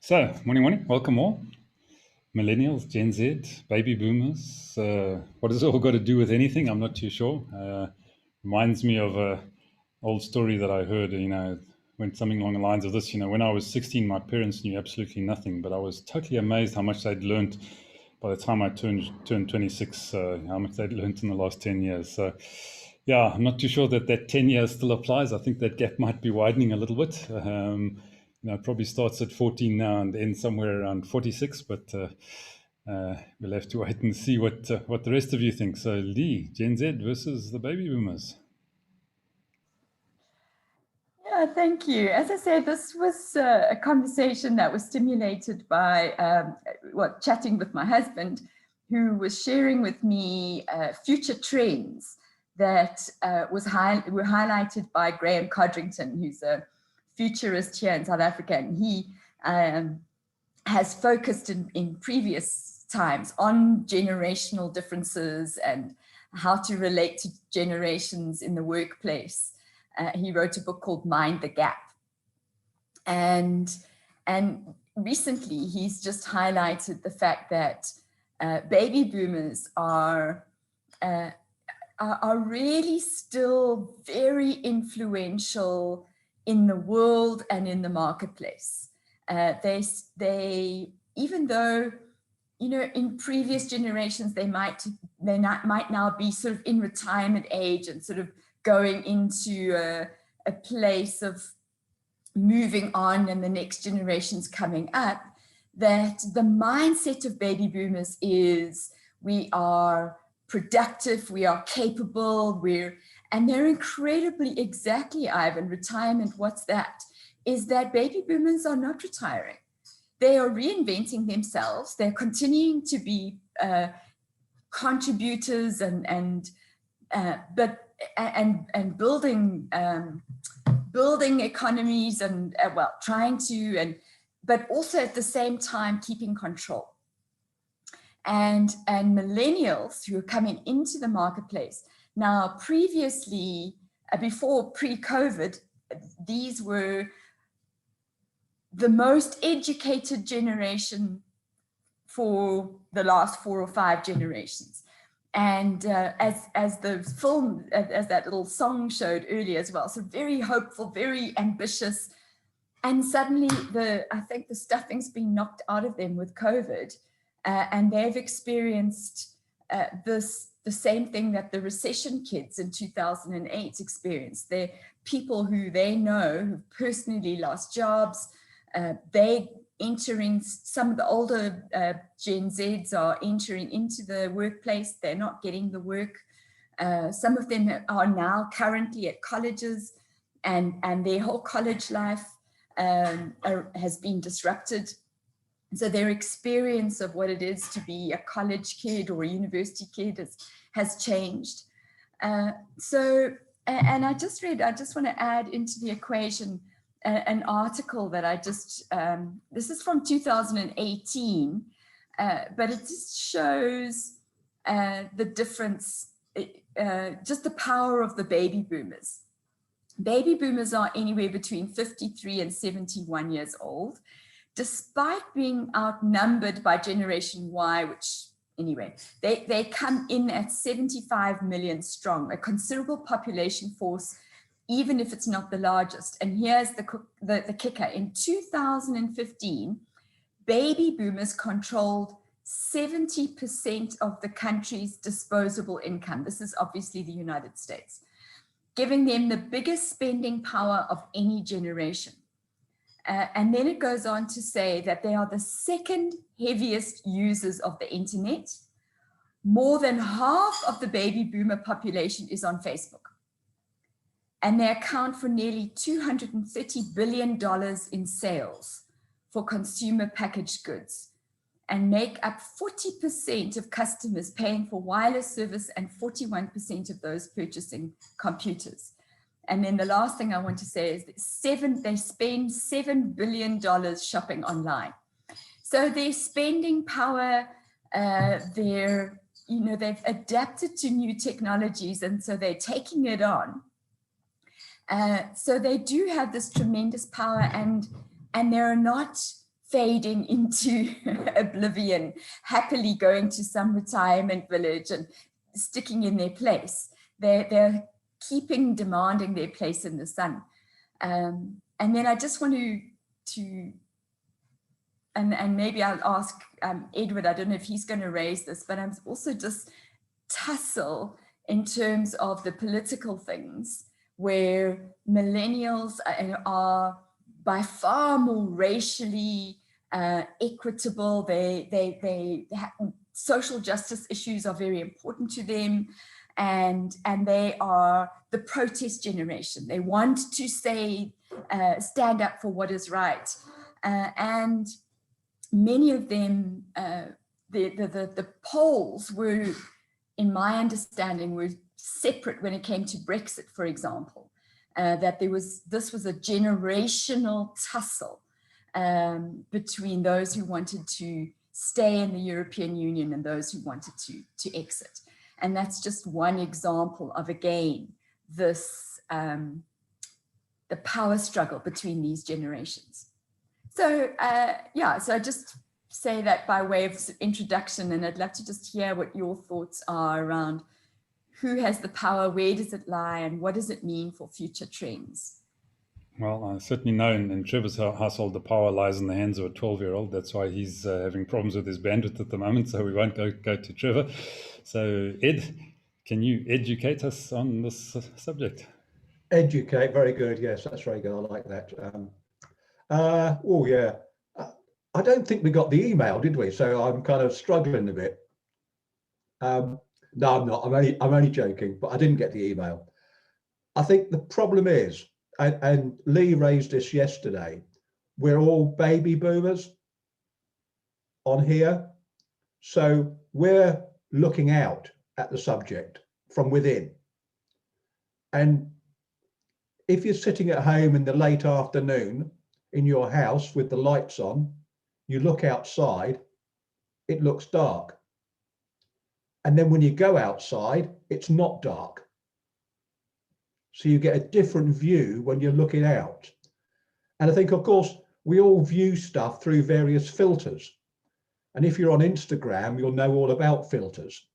So, morning, welcome all. Millennials, Gen Z, baby boomers. What has it all got to do with anything? I'm not too sure. Reminds me of a old story that I heard, went something along the lines of this. When I was 16, my parents knew absolutely nothing, but I was totally amazed how much they'd learned by the time I turned 26, how much they'd learned in the last 10 years. So, yeah, I'm not too sure that 10 years still applies. I think that gap might be widening a little bit. It probably starts at 14 now and ends somewhere around 46, but we'll have to wait and see what the rest of you think. So, Lee, Gen Z versus the baby boomers. Yeah, thank you. As I said, this was a conversation that was stimulated by chatting with my husband, who was sharing with me future trends that were highlighted by Graham Codrington, who's a futurist here in South Africa. And he has focused in previous times on generational differences and how to relate to generations in the workplace. He wrote a book called Mind the Gap. And recently, he's just highlighted the fact that baby boomers are really still very influential in the world and in the marketplace. They even though, in previous generations, they might now be sort of in retirement age and sort of going into a place of moving on and the next generation's coming up, that the mindset of baby boomers is we are productive, we are capable, and they're incredibly, exactly, Ivan, retirement, what's that? Is that baby boomers are not retiring. They are reinventing themselves. They're continuing to be contributors and building economies and trying to, but also at the same time keeping control. And millennials who are coming into the marketplace now, previously, before pre-COVID, these were the most educated generation for the last 4 or 5 generations. And as the film, as that little song showed earlier as well, so very hopeful, very ambitious. And suddenly I think the stuffing's been knocked out of them with COVID. And they've experienced the same thing that the recession kids in 2008 experienced. They're people who they know who've personally lost jobs. They entering, some of the older Gen Zs are entering into the workplace. They're not getting the work. Some of them are now currently at colleges, and their whole college life has been disrupted. So their experience of what it is to be a college kid or a university kid has changed. And I just want to add into the equation an article that I just, this is from 2018, but it just shows the difference, just the power of the baby boomers. Baby boomers are anywhere between 53 and 71 years old, despite being outnumbered by Generation Y, which anyway, they come in at 75 million strong, a considerable population force, even if it's not the largest. And here's the kicker. In 2015, baby boomers controlled 70% of the country's disposable income. This is obviously the United States, giving them the biggest spending power of any generation. And then it goes on to say that they are the second heaviest users of the internet. More than half of the baby boomer population is on Facebook. And they account for nearly $230 billion in sales for consumer packaged goods, and make up 40% of customers paying for wireless service and 41% of those purchasing computers. And then the last thing I want to say is that they spend $7 billion shopping online. So their spending power, they've adapted to new technologies, and so they're taking it on. So they do have this tremendous power, and there are not fading into oblivion, happily going to some retirement village and sticking in their place. They're keeping demanding their place in the sun. And then I just want to and maybe I'll ask Edward, I don't know if he's going to raise this, but I'm also just tussle in terms of the political things where millennials are by far more racially equitable. They social justice issues are very important to them, and they are the protest generation. They want to say stand up for what is right, and many of them, the polls were, in my understanding, were separate when it came to Brexit, for example, that this was a generational tussle between those who wanted to stay in the European Union and those who wanted to exit. And that's just one example of, again, this the power struggle between these generations. So yeah, so I just say that by way of introduction, and I'd love to just hear what your thoughts are around who has the power, where does it lie, and what does it mean for future trends? Well, I certainly know in Trevor's household, the power lies in the hands of a 12-year-old. That's why he's having problems with his bandwidth at the moment, so we won't go to Trevor. So, Ed, can you educate us on this subject? Educate, very good. Yes, that's very good. I like that. Oh yeah, I don't think we got the email, did we? So I'm kind of struggling a bit. No, I'm not. I'm only joking. But I didn't get the email. I think the problem is, and Lee raised this yesterday, we're all baby boomers on here, so we're looking out at the subject from within. And if you're sitting at home in the late afternoon in your house with the lights on, you look outside, it looks dark. And then when you go outside, it's not dark. So you get a different view when you're looking out. And I think, of course, we all view stuff through various filters. And if you're on Instagram, you'll know all about filters.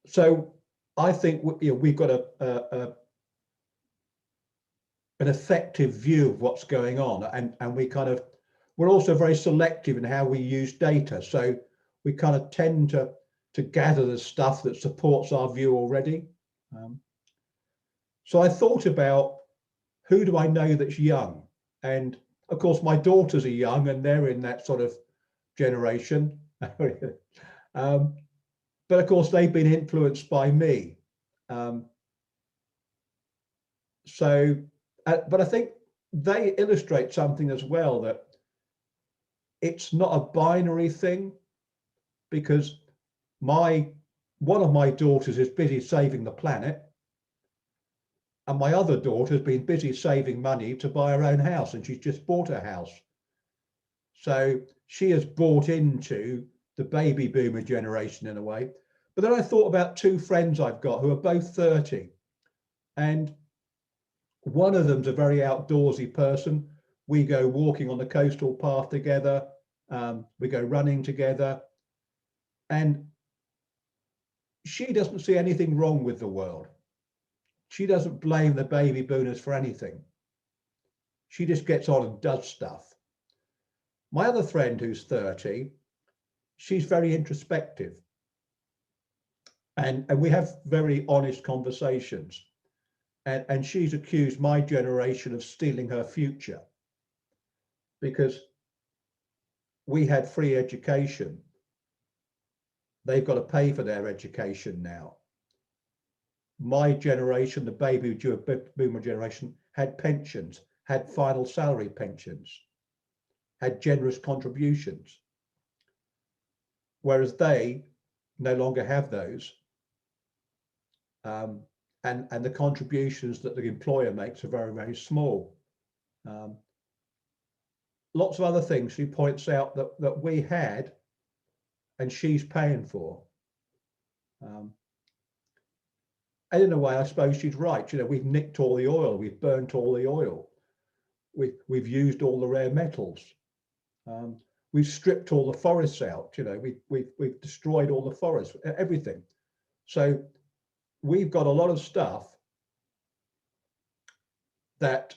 So I think we've got an effective view of what's going on, and we're also very selective in how we use data. So we kind of tend to gather the stuff that supports our view already. So I thought about, who do I know that's young? And of course, my daughters are young and they're in that sort of generation. But of course, they've been influenced by me. But I think they illustrate something as well, that it's not a binary thing, because one of my daughters is busy saving the planet, and my other daughter has been busy saving money to buy her own house, and she's just bought a house. So she has bought into the baby boomer generation in a way. But then I thought about two friends I've got who are both 30, and one of them's a very outdoorsy person. We go walking on the coastal path together. We go running together. And she doesn't see anything wrong with the world. She doesn't blame the baby boomers for anything. She just gets on and does stuff. My other friend who's 30, she's very introspective. And we have very honest conversations. And she's accused my generation of stealing her future, because we had free education. They've got to pay for their education now. My generation, the baby boomer generation, had pensions, had final salary pensions, had generous contributions, whereas they no longer have those. And the contributions that the employer makes are very, very small. Lots of other things she points out that we had and she's paying for. And in a way, I suppose she's right. You know, we've nicked all the oil, we've burnt all the oil. we've used all the rare metals. We've stripped all the forests out. You know, we've destroyed all the forests, everything. So we've got a lot of stuff that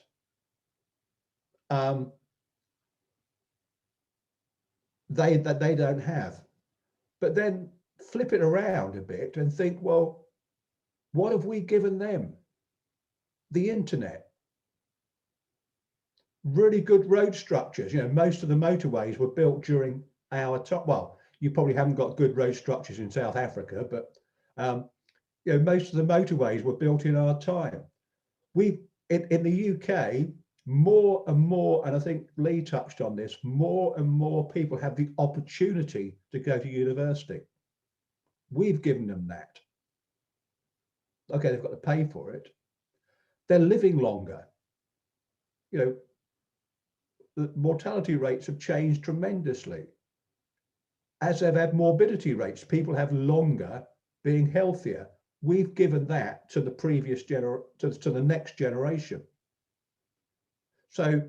they don't have. But then flip it around a bit and think, well, what have we given them? The internet. Really good road structures. You know, most of the motorways were built during our time. Well, you probably haven't got good road structures in South Africa, but you know, most of the motorways were built in our time. We in the UK, more and more, and I think Lee touched on this, more and more people have the opportunity to go to university. We've given them that. Okay, they've got to pay for it. They're living longer. You know, the mortality rates have changed tremendously. As they've had morbidity rates, people have longer being healthier. We've given that to the previous to the next generation. So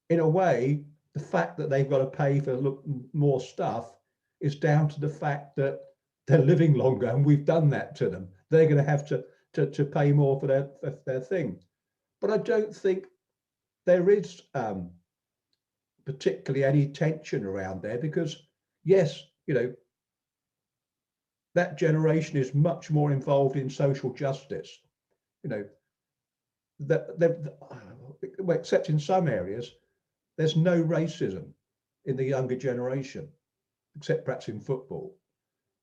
in a way, the fact that they've got to pay for more stuff is down to the fact that they're living longer, and we've done that to them. They're going to have to pay more for their thing. But I don't think there is particularly any tension around there, because yes, you know, that generation is much more involved in social justice. You know, well, except in some areas, there's no racism in the younger generation, except perhaps in football.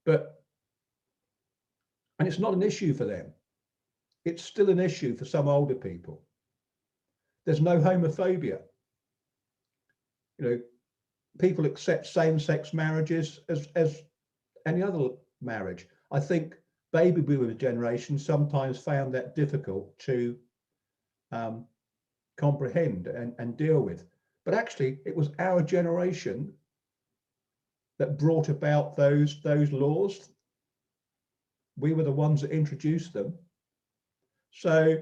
But, and it's not an issue for them. It's still an issue for some older people. There's no homophobia. You know, people accept same-sex marriages as any other marriage. I think baby boomer generation sometimes found that difficult to comprehend and deal with. But actually, it was our generation that brought about those laws. We were the ones that introduced them. So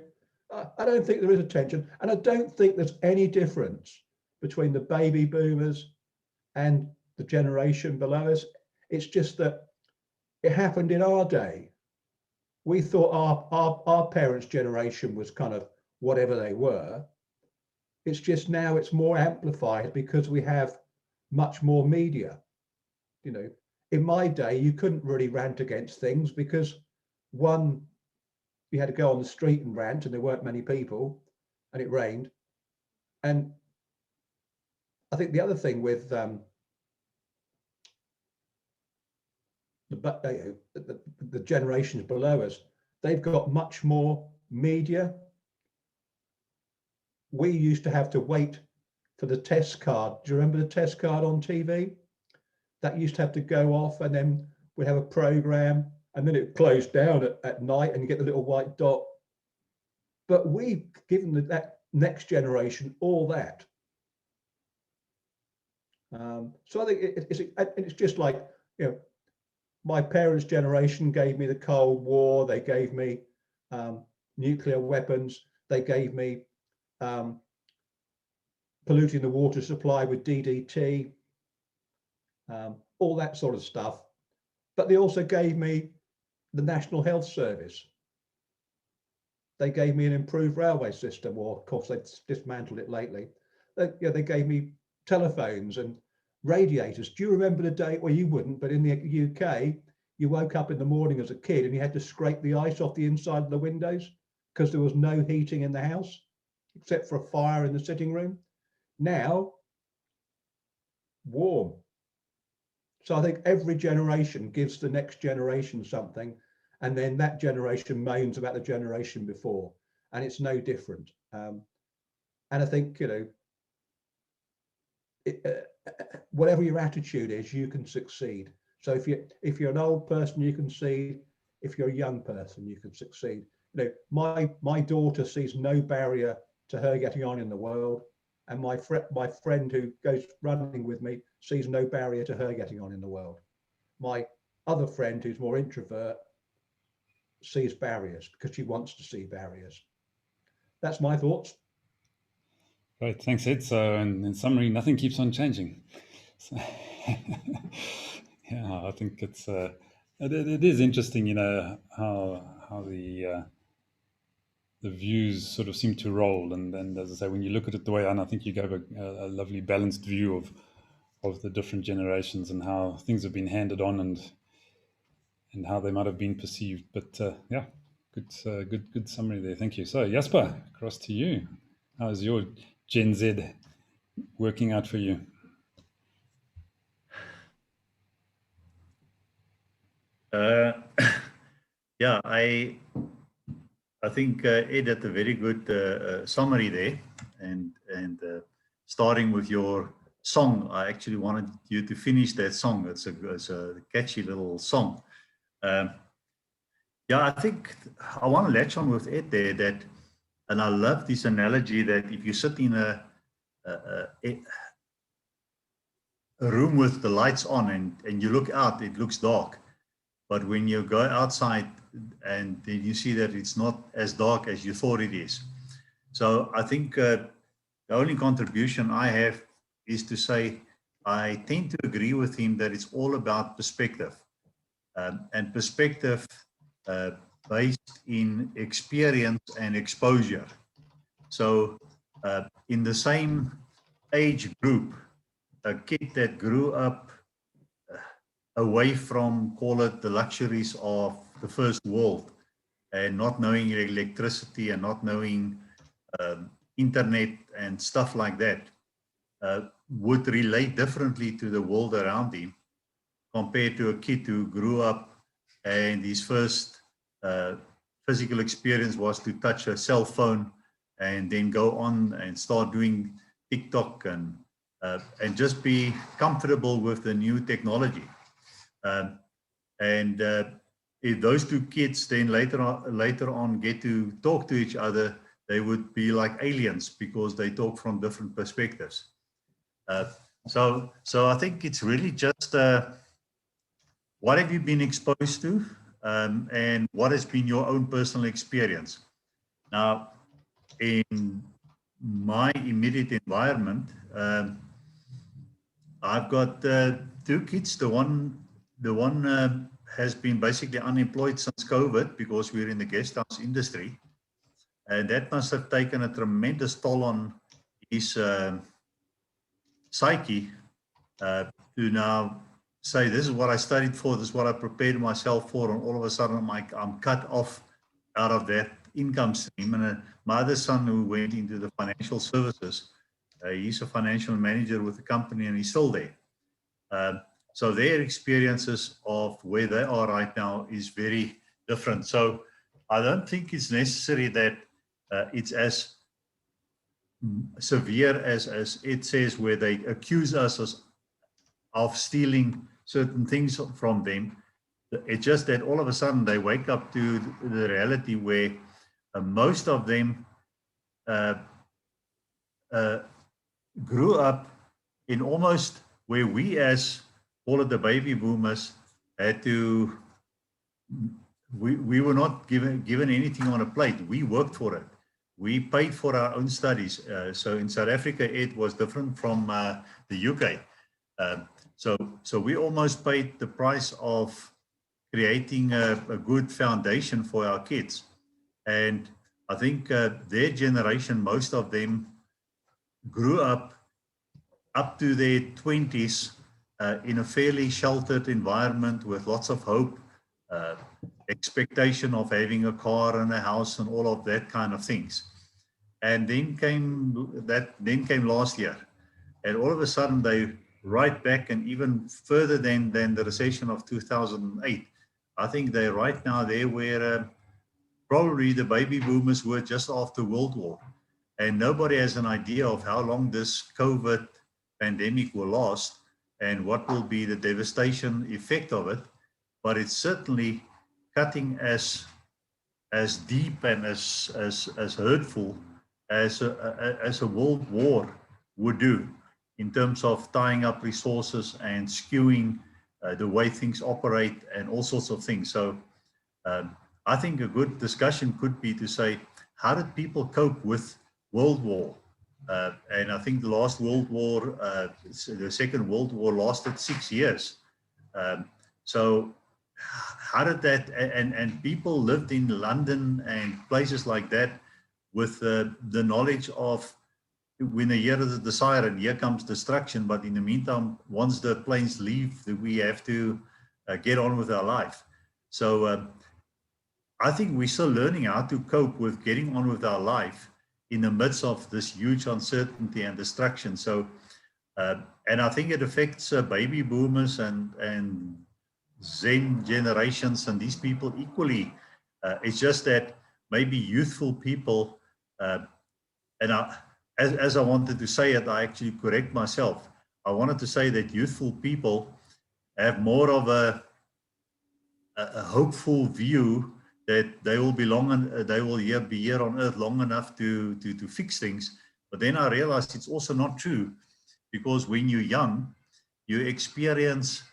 I don't think there is a tension, and I don't think there's any difference between the baby boomers and the generation below us. It's just that it happened in our day. We thought our parents' generation was kind of whatever they were. It's just now it's more amplified because we have much more media. You know, in my day, you couldn't really rant against things because, one, you had to go on the street and rant, and there weren't many people, and it rained. And I think the other thing with the generations below us, they've got much more media. We used to have to wait for the test card. Do you remember the test card on TV? That used to have to go off, and then we'd have a program, and then it closed down at night, and you get the little white dot. But we've given that next generation all that. So I think it's just like, you know, my parents' generation gave me the Cold War. They gave me nuclear weapons. They gave me polluting the water supply with DDT, all that sort of stuff. But they also gave me the National Health Service. They gave me an improved railway system, or of course they've dismantled it lately. They gave me telephones and radiators. Do you remember the day? Well, you wouldn't, but in the UK, you woke up in the morning as a kid and you had to scrape the ice off the inside of the windows because there was no heating in the house except for a fire in the sitting room. Now, warm. So I think every generation gives the next generation something, and then that generation moans about the generation before, and it's no different. And I think, you know, whatever your attitude is, you can succeed. So if you're an old person, you can succeed. If you're a young person, you can succeed. You know, my daughter sees no barrier to her getting on in the world, and my friend who goes running with me sees no barrier to her getting on in the world. My other friend who's more introvert sees barriers because she wants to see barriers. That's my thoughts. Great, thanks, Ed. So, in summary, nothing keeps on changing. So, yeah, I think it is interesting, how the views sort of seem to roll, and as I say, when you look at it the way, and I think you gave a lovely balanced view of the different generations and how things have been handed on, and how they might have been perceived. But yeah, good summary there. Thank you. So Jasper, across to you. How's your Gen Z working out for you? Yeah, I think Ed had a very good summary there, and starting with your song, I actually wanted you to finish that song. It's a catchy little song. Yeah, I think I want to latch on with Ed there that, and I love this analogy that if you sit in a room with the lights on and you look out, it looks dark. But when you go outside and then you see that it's not as dark as you thought it is. So I think the only contribution I have is to say I tend to agree with him that it's all about perspective, and perspective based in experience and exposure. So in the same age group, a kid that grew up away from, call it, the luxuries of the first world, and not knowing electricity and not knowing internet and stuff like that, would relate differently to the world around him compared to a kid who grew up and his first physical experience was to touch a cell phone and then go on and start doing TikTok and just be comfortable with the new technology. If those two kids then later on get to talk to each other, they would be like aliens because they talk from different perspectives. So I think it's really just what have you been exposed to, and what has been your own personal experience. Now, in my immediate environment, I've got two kids. The one has been basically unemployed since COVID because we're in the guest house industry, and that must have taken a tremendous toll on his psyche to now say, this is what I studied for, this is what I prepared myself for, and all of a sudden I'm cut off out of that income stream. And my other son, who went into the financial services, he's a financial manager with the company and he's still there. So their experiences of where they are right now is very different. So I don't think it's necessary that it's as severe as it says, where they accuse us of stealing certain things from them. It's just that all of a sudden they wake up to the reality where most of them grew up in almost where we, as all of the baby boomers, had to, we were not given anything on a plate. We worked for it. We paid for our own studies. So in South Africa, it was different from the UK. So we almost paid the price of creating a good foundation for our kids. And I think their generation, most of them grew up to their 20s in a fairly sheltered environment with lots of hope, expectation of having a car and a house and all of that kind of things. And then came last year, and all of a sudden they right back, and even further than the recession of 2008. I think they're right now there where probably the baby boomers were just after World War, and nobody has an idea of how long this COVID pandemic will last and what will be the devastation effect of it. But it's certainly cutting as deep and as hurtful as a world war would do, in terms of tying up resources and skewing the way things operate and all sorts of things. So I think a good discussion could be to say, how did people cope with World War? And I think the last World War, the Second World War lasted 6 years. So how did that, and people lived in London and places like that with the knowledge of when they hear the siren, here comes destruction. But in the meantime, once the planes leave, we have to get on with our life. So I think we're still learning how to cope with getting on with our life in the midst of this huge uncertainty and destruction. So, and I think it affects baby boomers and Zen generations and these people equally. It's just that maybe youthful people, and as I wanted to say it, I actually correct myself. I wanted to say that youthful people have more of a hopeful view that they will be they will be here on earth long enough to fix things. But then I realized it's also not true, because when you're young, you experience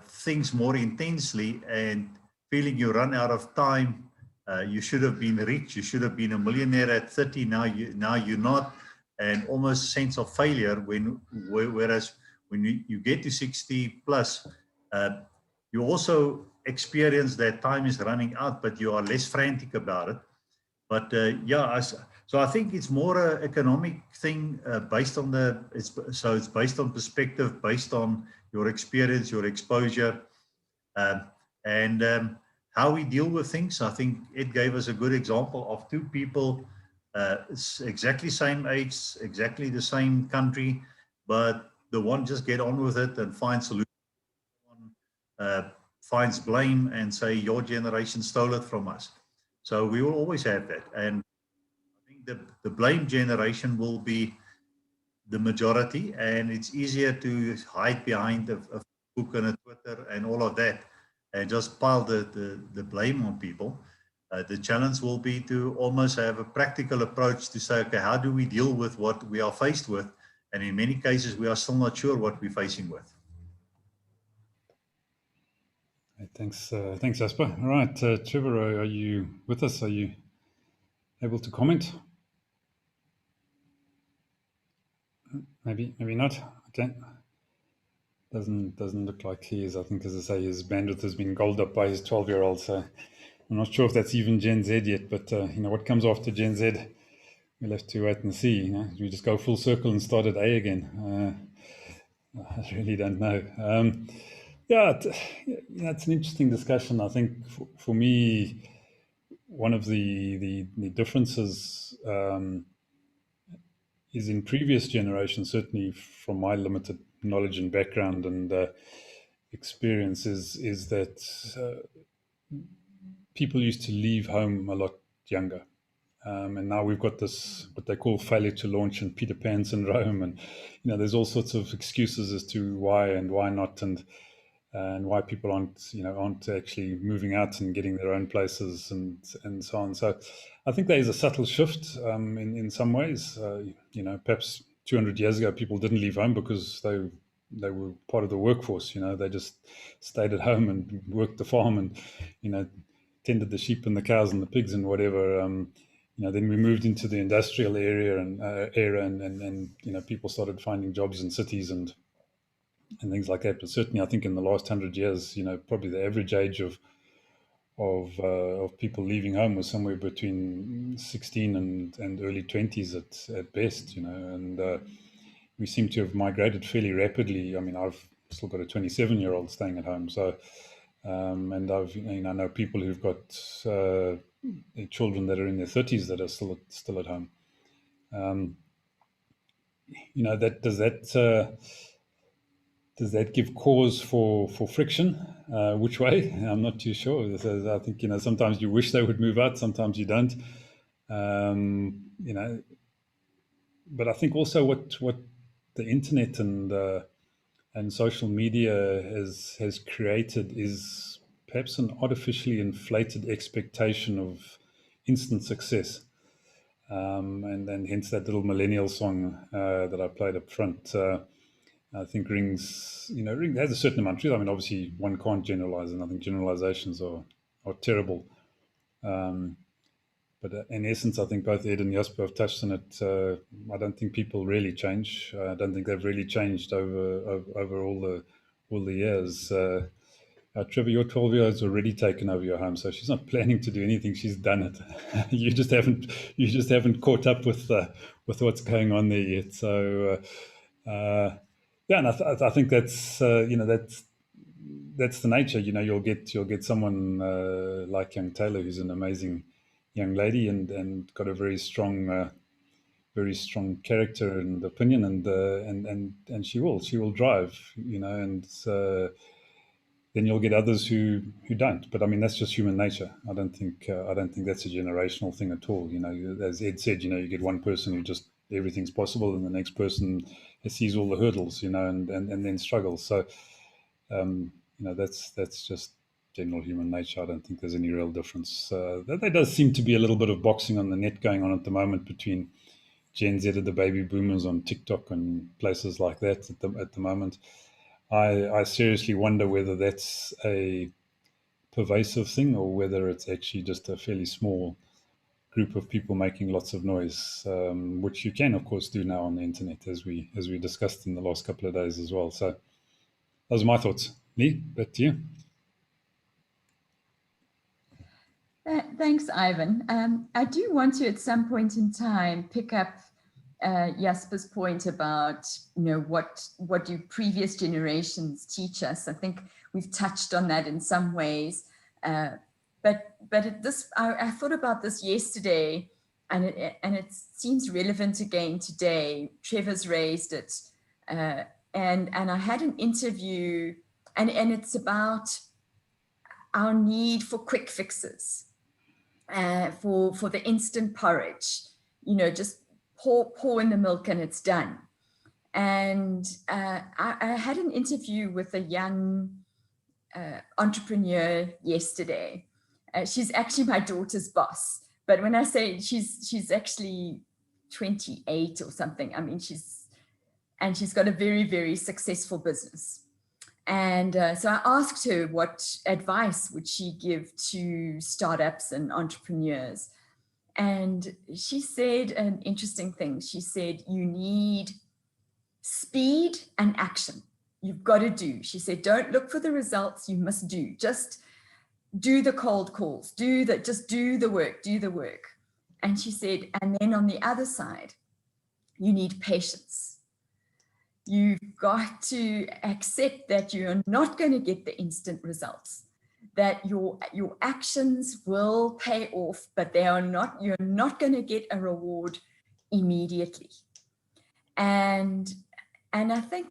things more intensely, and feeling you run out of time. You should have been rich. You should have been a millionaire at 30. Now you're not, and almost sense of failure. Whereas when you get to 60 plus, you also experience that time is running out, but you are less frantic about it. But yeah, so I think it's more an economic thing based on it's based on perspective, based on your experience, your exposure, and how we deal with things. I think it gave us a good example of two people, exactly same age, exactly the same country, but the one just get on with it and find solutions. Finds blame and say your generation stole it from us. So we will always have that. And I think the blame generation will be the majority, and it's easier to hide behind a Facebook and a Twitter and all of that and just pile the blame on people. The challenge will be to almost have a practical approach to say, okay, how do we deal with what we are faced with? And in many cases, we are still not sure what we're facing with. Thanks, Jasper. All right, Trevor, are you with us? Are you able to comment? Maybe not. Okay. Doesn't look like he is. I think, as I say, his bandwidth has been gobbled up by his 12-year-old. So I'm not sure if that's even Gen Z yet. But what comes after Gen Z? We'll have to wait and see. We just go full circle and start at A again. I really don't know. Yeah, it's an interesting discussion. I think for me, one of the differences is in previous generations, certainly from my limited knowledge and background and experience, is that people used to leave home a lot younger. And now we've got this, what they call failure to launch and Peter Pan syndrome. And, there's all sorts of excuses as to why and why not, and why people aren't actually moving out and getting their own places and so on. So I think there is a subtle shift in some ways. Perhaps 200 years ago, people didn't leave home because they were part of the workforce. They just stayed at home and worked the farm and, tended the sheep and the cows and the pigs and whatever. Then we moved into the industrial era and people started finding jobs in cities and things like that. But certainly, I think in the last 100 years, probably the average age of people leaving home was somewhere between 16 and early 20s at best. And we seem to have migrated fairly rapidly. I mean, I've still got a 27-year-old staying at home, so and I know people who've got children that are in their 30s that are still at home. Does that give cause for friction? Which way? I'm not too sure. I think sometimes you wish they would move out, sometimes you don't. But I think also what the internet and social media has created is perhaps an artificially inflated expectation of instant success. And hence that little millennial song that I played up front. I think rings has a certain amount of truth. I mean, obviously one can't generalize, and I think generalizations are terrible. in essence, I think both Ed and Jasper have touched on it. I don't think people really change. I don't think they've really changed over all the years. Trevor, your 12-year-old's already taken over your home, so she's not planning to do anything. She's done it. You just haven't caught up with what's going on there yet. So yeah, and I think that's that's the nature. You'll get someone like young Taylor, who's an amazing young lady and got a very strong character and opinion, and she will drive, and then you'll get others who don't. But I mean, that's just human nature. I don't think that's a generational thing at all. As Ed said, you get one person who just everything's possible, and the next person sees all the hurdles, and then struggles. So that's just general human nature. I don't think there's any real difference. There does seem to be a little bit of boxing on the net going on at the moment between Gen Z and the baby boomers on TikTok and places like that at the moment. I seriously wonder whether that's a pervasive thing or whether it's actually just a fairly small group of people making lots of noise, which you can, of course, do now on the internet, as we discussed in the last couple of days as well. So those are my thoughts. Lee, back to you. Thanks, Ivan. I do want to, at some point in time, pick up Jasper's point about, what do previous generations teach us? I think we've touched on that in some ways. But I thought about this yesterday, and it seems relevant again today. Trevor's raised it, and I had an interview, and it's about our need for quick fixes, for the instant porridge, just pour in the milk and it's done. And I had an interview with a young entrepreneur yesterday. She's actually my daughter's boss, but when I say she's actually 28 or something, I mean she's got a very, very successful business. And so I asked her what advice would she give to startups and entrepreneurs. And she said an interesting thing. She said, you need speed and action. You've got to do. She said, don't look for the results. You must do. Just do the cold calls. Just do the work. And she said, and then on the other side, you need patience. You've got to accept that you're not going to get the instant results, that your actions will pay off, but you're not going to get a reward immediately. And I think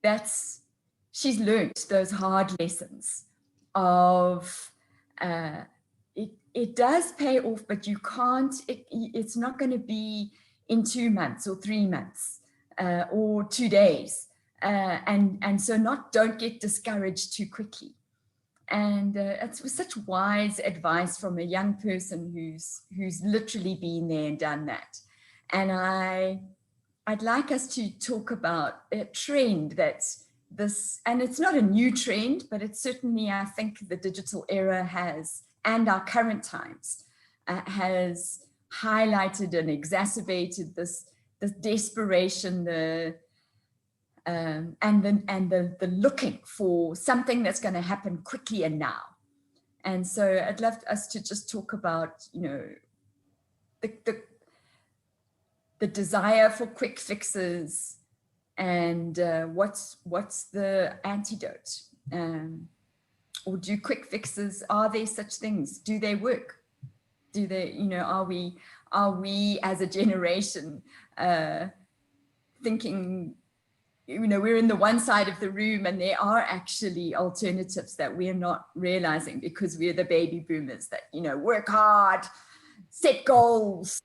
she's learned those hard lessons of it does pay off, but you can't, it's not going to be in 2 months or 3 months or 2 days. And so don't get discouraged too quickly. And it was such wise advice from a young person who's literally been there and done that. And I'd like us to talk about a trend that's this, and it's not a new trend, but it's certainly, I think, the digital era has, and our current times, has highlighted and exacerbated this desperation, the looking for something that's going to happen quickly and now. And so I'd love us to just talk about, the desire for quick fixes and what's the antidote, or do quick fixes, are there such things? Do they work? Do they, are we as a generation thinking, we're in the one side of the room and there are actually alternatives that we're not realizing because we're the baby boomers that, work hard, set goals,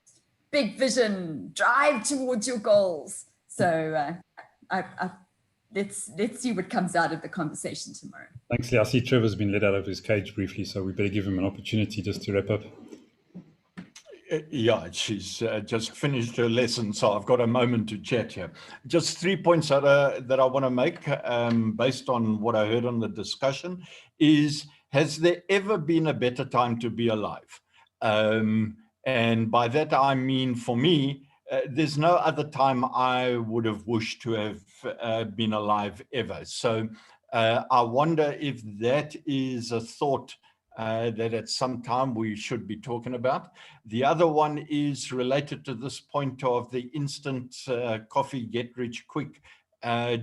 big vision, drive towards your goals. So let's see what comes out of the conversation tomorrow. Thanks, Lee. I see Trevor's been let out of his cage briefly, so we better give him an opportunity just to wrap up. Yeah, she's just finished her lesson, so I've got a moment to chat here. Just 3 points that I want to make based on what I heard on the discussion is, has there ever been a better time to be alive? And by that, I mean, for me, there's no other time I would have wished to have been alive ever. So I wonder if that is a thought that at some time we should be talking about. The other one is related to this point of the instant coffee, get rich quick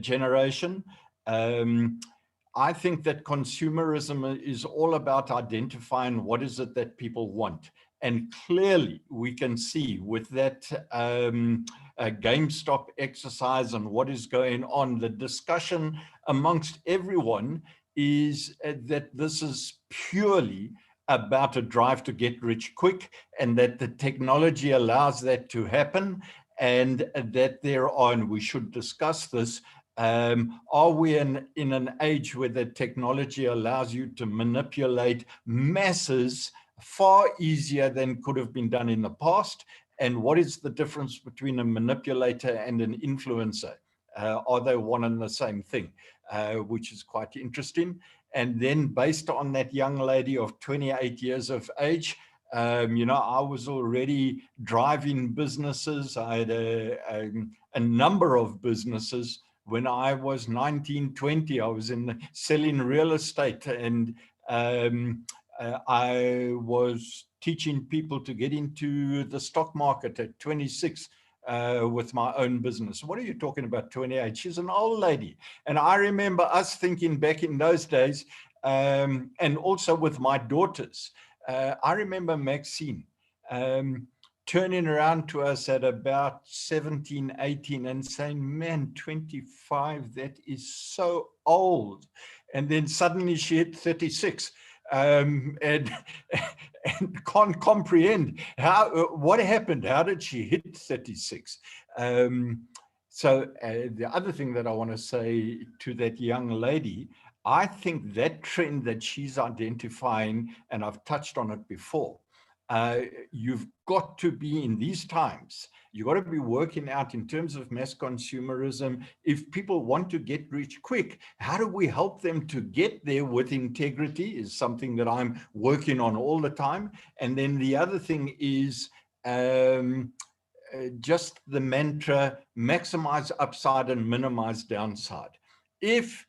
generation. I think that consumerism is all about identifying what is it that people want. And clearly we can see with that GameStop exercise and what is going on, the discussion amongst everyone is that this is purely about a drive to get rich quick, and that the technology allows that to happen, and that there are, and we should discuss this, are we in an age where the technology allows you to manipulate masses far easier than could have been done in the past? And what is the difference between a manipulator and an influencer? Are they one and the same thing? Which is quite interesting. And then based on that young lady of 28 years of age, you know, I was already driving businesses. I had a number of businesses. When I was 19, 20, I was selling real estate, and I was teaching people to get into the stock market at 26 with my own business. What are you talking about, 28? She's an old lady. And I remember us thinking back in those days, and also with my daughters. I remember Maxine turning around to us at about 17, 18 and saying, man, 25, that is so old. And then suddenly she hit 36 and can't comprehend what happened. How did she hit 36? So the other thing that I want to say to that young lady, I think that trend that she's identifying, and I've touched on it before, you've got to be, in these times, you've got to be working out in terms of mass consumerism. If people want to get rich quick, how do we help them to get there with integrity is something that I'm working on all the time. And then the other thing is just the mantra, maximize upside and minimize downside. If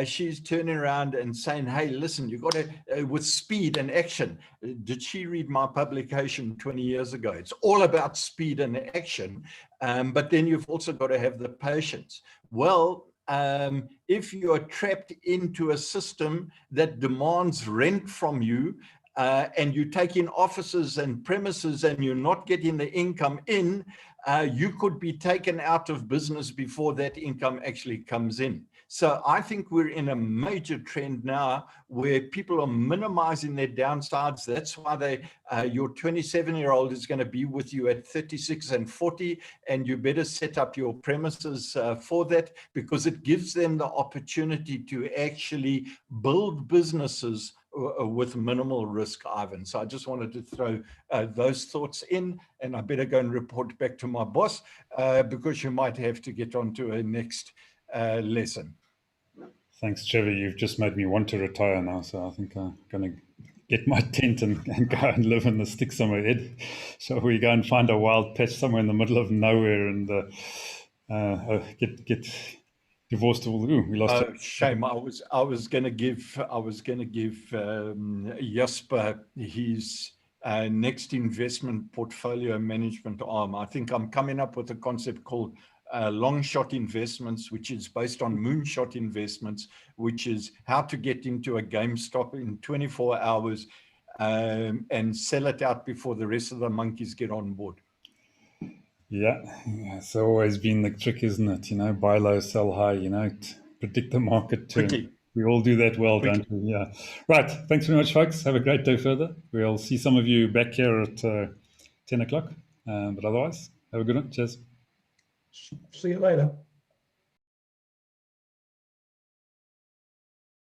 she's turning around and saying, hey, listen, you got to, with speed and action. Did she read my publication 20 years ago? It's all about speed and action. But then you've also got to have the patience. Well, if you're trapped into a system that demands rent from you, and you take in offices and premises and you're not getting the income in, you could be taken out of business before that income actually comes in. So I think we're in a major trend now where people are minimizing their downsides. That's why your 27-year-old is going to be with you at 36 and 40, and you better set up your premises for that, because it gives them the opportunity to actually build businesses with minimal risk, Ivan. So I just wanted to throw those thoughts in, and I better go and report back to my boss because you might have to get on to a next lesson. Thanks, Trevor. You've just made me want to retire now, so I think I'm going to get my tent and go and live in the sticks somewhere, Ed. So we go and find a wild patch somewhere in the middle of nowhere and get divorced. Ooh, we lost it. Shame. I was going to give Jasper his next investment portfolio management arm. I think I'm coming up with a concept called long shot investments, which is based on moonshot investments, which is how to get into a GameStop in 24 hours and sell it out before the rest of the monkeys get on board. Yeah, it's always been the trick, isn't it? You know, buy low, sell high, you know, predict the market turn. Quickly. We all do that well, don't we? Yeah. Right. Thanks very much, folks. Have a great day further. We'll see some of you back here at 10 o'clock. But otherwise, have a good one. Cheers. See you later.